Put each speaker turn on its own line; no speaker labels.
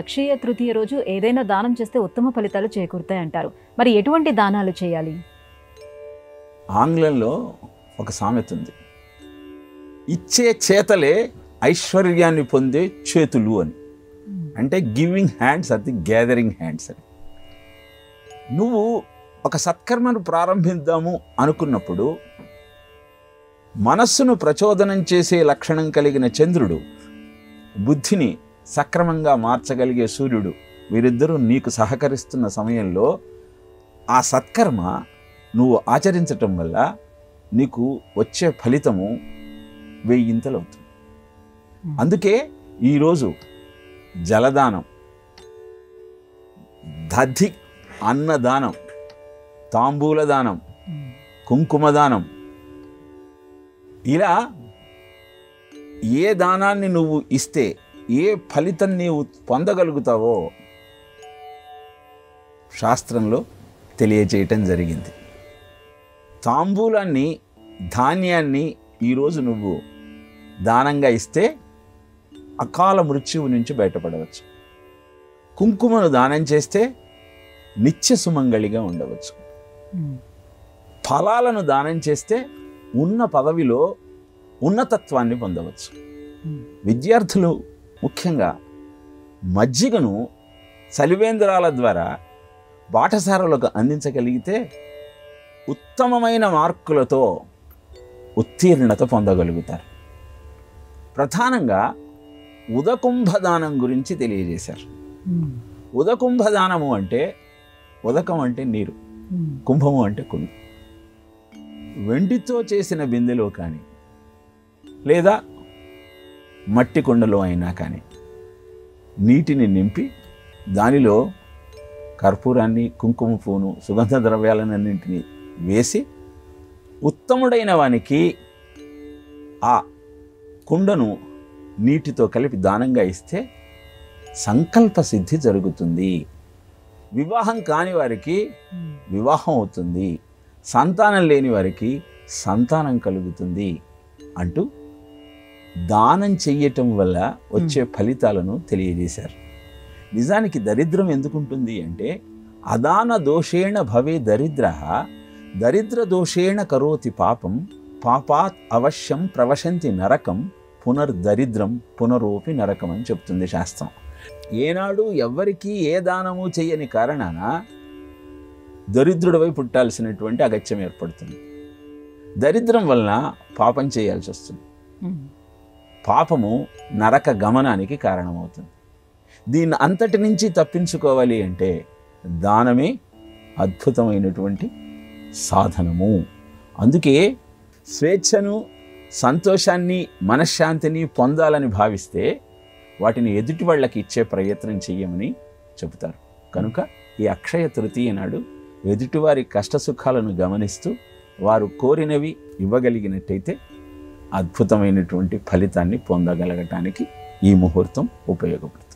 అక్షయ తృతీయ రోజు ఏదైనా దానం చేస్తే ఉత్తమ ఫలితాలు చేకూరుతాయి అంటారు. మరి ఎటువంటి దానాలు చేయాలి?
ఆంగ్లంలో ఒక సామెత ఉంది, ఇచ్చే చేతలే ఐశ్వర్యాన్ని పొందే చేతులు అని. అంటే giving hands are the gathering hands అని. నువ్వు ఒక సత్కర్మను ప్రారంభిద్దాము అనుకున్నప్పుడు మనస్సును ప్రచోదనం చేసే లక్షణం కలిగిన చంద్రుడు, బుద్ధిని సక్రమంగా మార్చగలిగే సూర్యుడు, వీరిద్దరూ నీకు సహకరిస్తున్న సమయంలో ఆ సత్కర్మ నువ్వు ఆచరించటం వల్ల నీకు వచ్చే ఫలితము 1000 అవుతుంది. అందుకే ఈరోజు జలదానం, దధి అన్నదానం, తాంబూల దానం, కుంకుమ దానం, ఇలా ఏ దానాన్ని నువ్వు ఇస్తే ఏ ఫలితం నీవు పొందగలుగుతావో శాస్త్రంలో తెలియజేయటం జరిగింది. తాంబూలాన్ని, ధాన్యాన్ని ఈరోజు నువ్వు దానంగా ఇస్తే అకాల మృత్యువు నుంచి బయటపడవచ్చు. కుంకుమను దానం చేస్తే నిత్య సుమంగళిగా ఉండవచ్చు. ఫలాలను దానం చేస్తే ఉన్న పదవిలో ఉన్నతత్వాన్ని పొందవచ్చు. విద్యార్థులు ముఖ్యంగా మజ్జిగను చలివేంద్రాల ద్వారా బాటసారులకు అందించగలిగితే ఉత్తమమైన మార్కులతో ఉత్తీర్ణత పొందగలుగుతారు. ప్రధానంగా ఉదకుంభదానం గురించి తెలియజేశారు. ఉదకుంభదానము అంటే, ఉదకం అంటే నీరు, కుంభము అంటే కుండ. వెండితో చేసిన బిందెలో కానీ లేదా మట్టి కుండలో అయినా కానీ నీటిని నింపి దానిలో కర్పూరాన్ని, కుంకుమ పువ్వును, సుగంధ ద్రవ్యాలన్నింటినీ వేసి ఉత్తముడైన వానికి ఆ కుండను నీటితో కలిపి దానంగా ఇస్తే సంకల్ప సిద్ధి జరుగుతుంది. వివాహం కాని వారికి వివాహం అవుతుంది, సంతానం లేని వారికి సంతానం కలుగుతుంది అంటూ దానం చెయ్యటం వల్ల వచ్చే ఫలితాలను తెలియజేశారు. నిజానికి దరిద్రం ఎందుకుంటుంది అంటే, అదాన దోషేణ భవే దరిద్ర, దరిద్ర దోషేణ కరోతి పాపం, పాపాత్ అవశ్యం ప్రవశంతి నరకం, పునర్దరిద్రం పునరోపి నరకం అని చెప్తుంది శాస్త్రం. ఏనాడు ఎవ్వరికీ ఏ దానము చెయ్యని కారణాన దరిద్రుడివై పుట్టాల్సినటువంటి అగత్యం ఏర్పడుతుంది. దరిద్రం వలన పాపం చేయాల్సి వస్తుంది. పాపము నరక గమనానికి కారణమవుతుంది. దీన్ని అంతటి నుంచి తప్పించుకోవాలి అంటే దానమే అద్భుతమైనటువంటి సాధనము. అందుకే స్వేచ్ఛను, సంతోషాన్ని, మనశ్శాంతిని పొందాలని భావిస్తే వాటిని ఎదుటి వాళ్ళకి ఇచ్చే ప్రయత్నం చెయ్యమని చెబుతారు. కనుక ఈ అక్షయ తృతీయ నాడు ఎదుటివారి కష్టసుఖాలను గమనిస్తూ వారు కోరినవి ఇవ్వగలిగినట్టయితే అద్భుతమైనటువంటి ఫలితాన్ని పొందగలగటానికి ఈ ముహూర్తం ఉపయోగపడుతుంది.